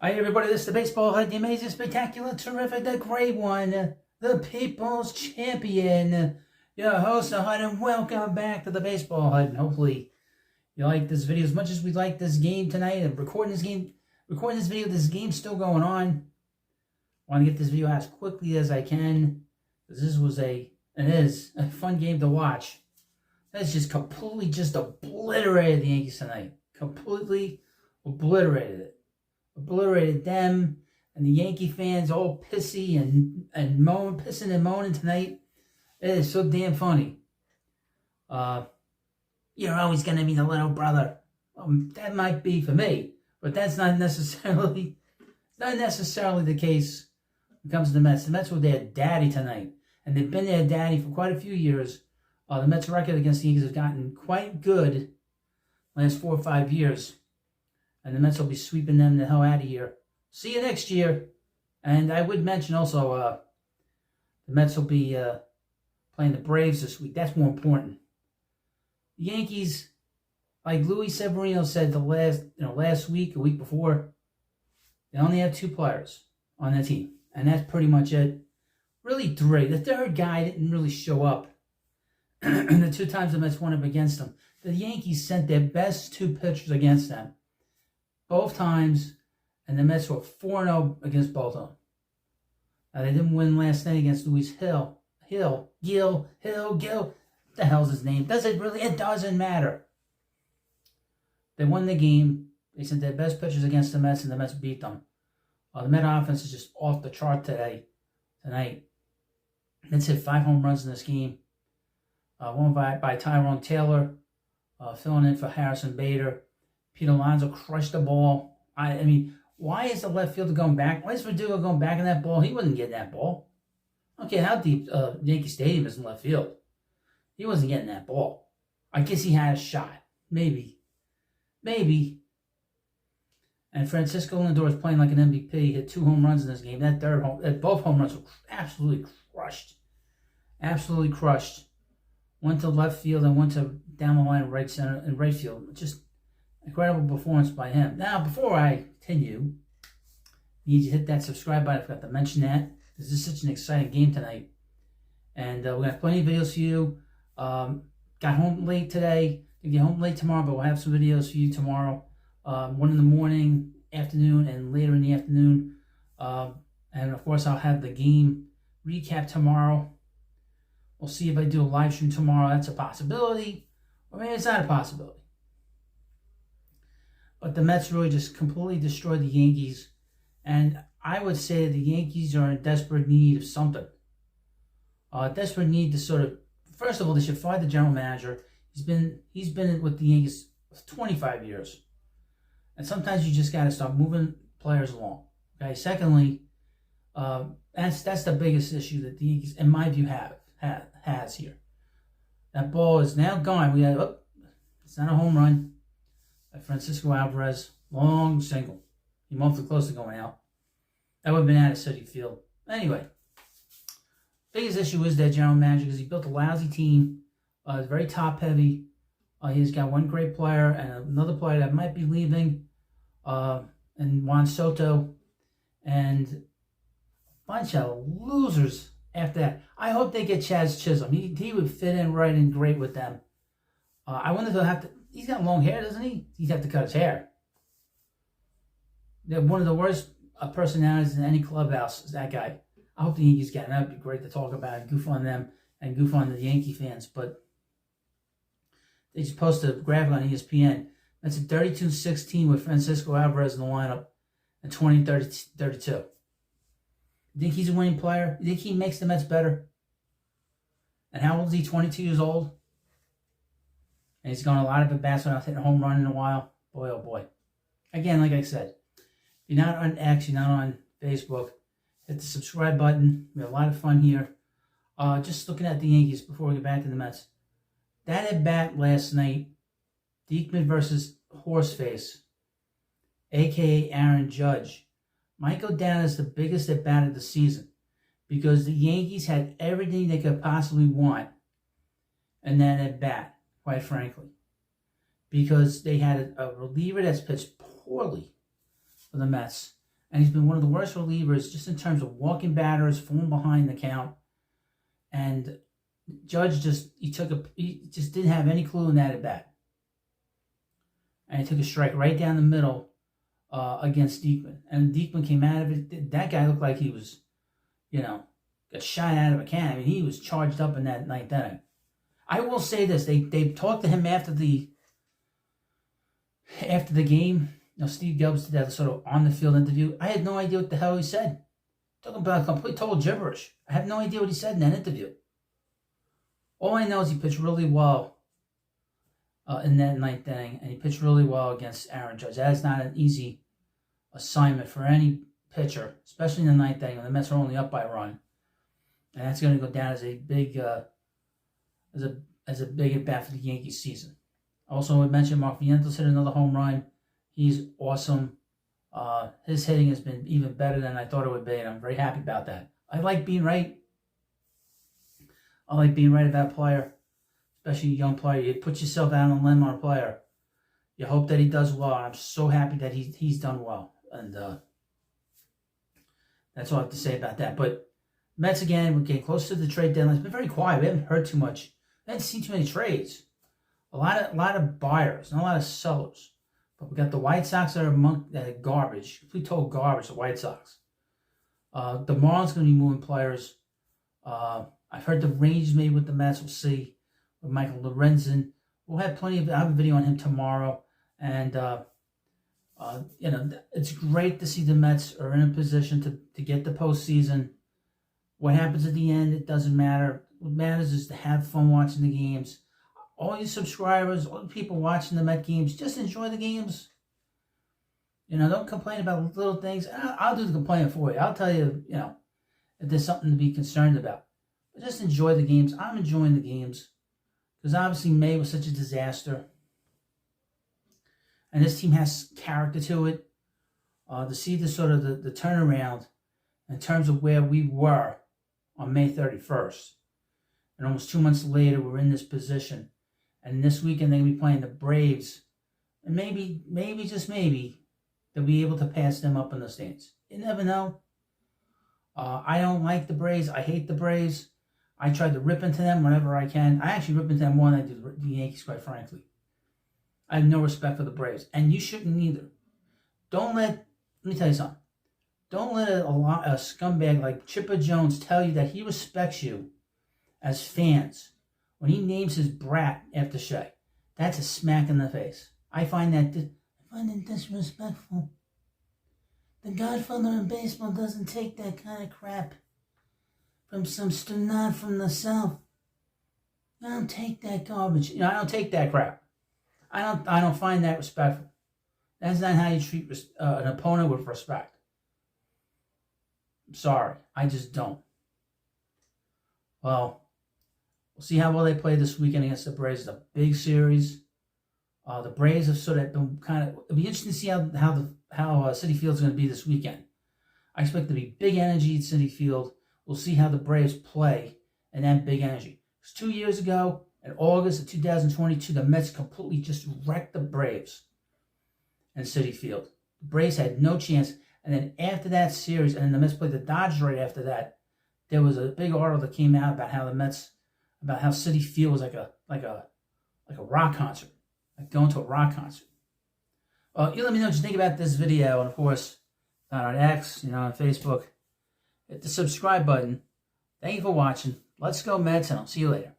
Hi everybody, this is the Baseball Hut, the amazing, spectacular, terrific, the great one, the People's Champion, your host, the Hut, and welcome back to the Baseball Hut. And hopefully you like this video as much as we like this game tonight. And recording this video, this game's still going on. I want to get this video out as quickly as I can, because this was it is a fun game to watch. That's just completely obliterated the Yankees tonight. Completely obliterated it. Obliterated them, and the Yankee fans all pissy and pissing and moaning tonight. It is so damn funny. You're always going to be the little brother. That might be for me, but that's not necessarily the case when it comes to the Mets. The Mets were their daddy tonight, and they've been their daddy for quite a few years. The Mets' record against the Yankees has gotten quite good the last 4 or 5 years. And the Mets will be sweeping them the hell out of here. See you next year. And I would mention also, the Mets will be playing the Braves this week. That's more important. The Yankees, like Luis Severino said last week, a week before, they only have 2 players on their team. And that's pretty much it. Really 3. The third guy didn't really show up. The 2 times the Mets went up against them. The Yankees sent their best 2 pitchers against them. Both times, and the Mets were 4-0 against both of them. Now, they didn't win last night against Gil. The hell's his name? It doesn't matter. They won the game. They sent their best pitchers against the Mets, and the Mets beat them. The Met offense is just off the chart tonight. Mets hit 5 home runs in this game. One by Tyrone Taylor, filling in for Harrison Bader. Pete Alonso crushed the ball. I mean, why is the left fielder going back? Why is Verdugo going back in that ball? He wasn't getting that ball. I don't care how deep Yankee Stadium is in left field. He wasn't getting that ball. I guess he had a shot. Maybe. And Francisco Lindor is playing like an MVP. He hit 2 home runs in this game. Both home runs were absolutely crushed. Went to left field and went to down the line right center and right field. Just incredible performance by him. Now, before I continue, you need to hit that subscribe button. I forgot to mention that. This is such an exciting game tonight. And we're going to have plenty of videos for you. Got home late today. Going to get home late tomorrow, but we'll have some videos for you tomorrow. 1 in the morning, afternoon, and later in the afternoon. And, of course, I'll have the game recap tomorrow. We'll see if I do a live stream tomorrow. That's a possibility. Or maybe it's not a possibility. But the Mets really just completely destroyed the Yankees. And I would say the Yankees are in desperate need of something. Desperate need to first of all, they should fire the general manager. He's been with the Yankees for 25 years. And sometimes you just got to start moving players along. Okay. Secondly, that's the biggest issue that the Yankees, in my view, has here. That ball is now gone. It's not a home run. Francisco Alvarez, long single. He awfully close to going out. That would have been out of Citi Field. Anyway, biggest issue is that general manager, because he built a lousy team. It's very top heavy. He's got 1 great player and another player that might be leaving, and Juan Soto, and a bunch of losers after that. I hope they get Chaz Chisholm. He would fit in right and great with them. I wonder if they'll have to. He's got long hair, doesn't he? He'd have to cut his hair. They're one of the worst personalities in any clubhouse is that guy. I hope the Yankees get him. That would be great to talk about and goof on them and goof on the Yankee fans. But they just posted a graphic on ESPN. That's a 32-16 with Francisco Alvarez in the lineup and 20-32. You think he's a winning player? You think he makes the Mets better? And how old is he? 22 years old? And he's gone a lot of at-bats without hitting a home run in a while. Boy, oh boy. Again, like I said, if you're not on X, you're not on Facebook, hit the subscribe button. We have a lot of fun here. Just looking at the Yankees before we get back to the Mets. That at-bat last night, Diekman versus Horseface, a.k.a. Aaron Judge, might go down as the biggest at-bat of the season because the Yankees had everything they could possibly want in that at-bat. Quite frankly, because they had a reliever that's pitched poorly for the Mets. And he's been one of the worst relievers just in terms of walking batters, falling behind the count. And Judge he just didn't have any clue in that at bat. And he took a strike right down the middle against Diekman. And Diekman came out of it. That guy looked like he was, got shot out of a can. I mean, he was charged up in that ninth inning. I will say this: they talked to him after the game. Steve Gelbs did that sort of on the field interview. I had no idea what the hell he said. Talking about complete total gibberish. I have no idea what he said in that interview. All I know is he pitched really well in that ninth inning, and he pitched really well against Aaron Judge. That is not an easy assignment for any pitcher, especially in the ninth inning when the Mets are only up by a run. And that's going to go down as a big big at bat for the Yankees season. Also, I mentioned Mark Vientos hit another home run. He's awesome. His hitting has been even better than I thought it would be, and I'm very happy about that. I like being right. I like being right about a player, especially a young player. You put yourself out on a limb on a player. You hope that he does well. I'm so happy that he's done well. And that's all I have to say about that. But Mets, again, we're getting close to the trade deadline. It's been very quiet. We haven't heard too much. We haven't seen too many trades. A lot of buyers, not a lot of sellers. But we got the White Sox that are garbage. Complete total garbage, the White Sox. The Marlins going to be moving players. I've heard the range made with the Mets. We'll see. With Michael Lorenzen. We'll have I have a video on him tomorrow. And, it's great to see the Mets are in a position to get the postseason. What happens at the end, it doesn't matter. What matters is to have fun watching the games. All you subscribers, all the people watching the Met games, just enjoy the games. Don't complain about little things. I'll do the complaining for you. I'll tell you, if there's something to be concerned about. But just enjoy the games. I'm enjoying the games. Because obviously May was such a disaster. And this team has character to it. To see the sort of the turnaround in terms of where we were on May 31st. And almost 2 months later, we're in this position. And this weekend, they're going to be playing the Braves. And maybe, just maybe, they'll be able to pass them up in the stands. You never know. I don't like the Braves. I hate the Braves. I try to rip into them whenever I can. I actually rip into them more than I do the Yankees, quite frankly. I have no respect for the Braves. And you shouldn't either. Let me tell you something. Don't let a scumbag like Chipper Jones tell you that he respects you as fans when he names his brat after Shea. That's a smack in the face. I find that disrespectful. The Godfather in baseball doesn't take that kind of crap from some stunad from the South. I don't take that garbage. I don't take that crap. I don't find that respectful. That's not how you treat an opponent with respect. I'm sorry. I just don't. Well, we'll see how well they play this weekend against the Braves. It's a big series. The Braves have sort of been it'll be interesting to see how Citi Field's going to be this weekend. I expect there to be big energy at Citi Field. We'll see how the Braves play and that big energy. Because 2 years ago, in August of 2022, the Mets completely just wrecked the Braves in Citi Field. The Braves had no chance. And then after that series, and then the Mets played the Dodgers right after that, there was a big article that came out about how Citi Field was like a rock concert, like going to a rock concert. Well, you let me know what you think about this video, and of course, on X, on Facebook, hit the subscribe button. Thank you for watching. Let's go Mets, and I'll see you later.